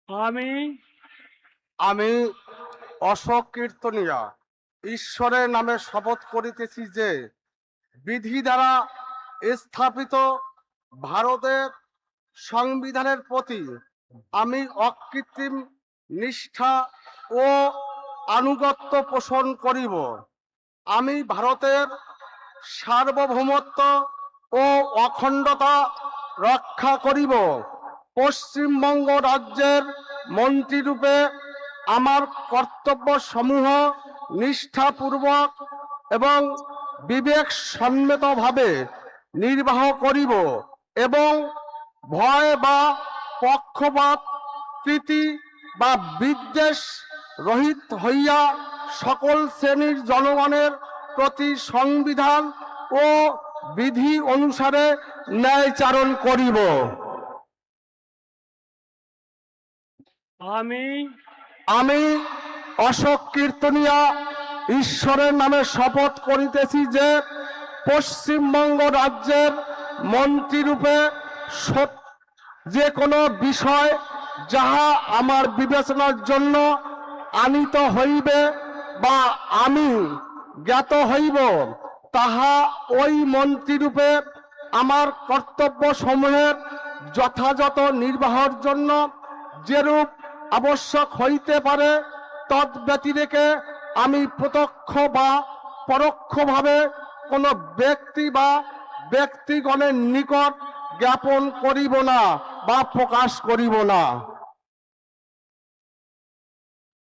আমি আমি অশোক কীর্তনিয়া ঈশ্বরের নামে শপথ করিতেছি যে বিধি দ্বারা স্থাপিত ভারতের সংবিধানের প্রতি আমি অকৃত্রিম নিষ্ঠা ও আনুগত্য পোষণ করিব। আমি ভারতের সার্বভৌমত্ব ও অখণ্ডতা রক্ষা করিব। পশ্চিমবঙ্গ রাজ্যের মন্ত্রীরূপে আমার কর্তব্যসমূহ নিষ্ঠাপূর্বক এবং বিবেকসম্মতভাবে নির্বাহ করিব এবং ভয় বা পক্ষপাত প্রীতি বা বিদ্বেষ রহিত হইয়া সকল শ্রেণীর জনগণের প্রতি সংবিধান ও বিধি অনুসারে ন্যায়চারণ করিব। আমি অশোক কীর্তনিয়া ঈশ্বরের নামে শপথ করিতেছি যে পশ্চিমবঙ্গ রাজ্যের মন্ত্রীরূপে যে কোনো বিষয় যাহা আমার বিবেচনার জন্য আনিত হইবে বা আমি জ্ঞাত হইব, তাহা ওই মন্ত্রীরূপে আমার কর্তব্য সমূহের যথাযথ নির্বাহের জন্য যেরূপ আবশ্যক হইতে পারে তদ্ব্যতিরেকে আমি প্রত্যক্ষ বা পরোক্ষভাবে কোনো ব্যক্তি বা ব্যক্তিগণের নিকট জ্ঞাপন করিব না বা প্রকাশ করিব না।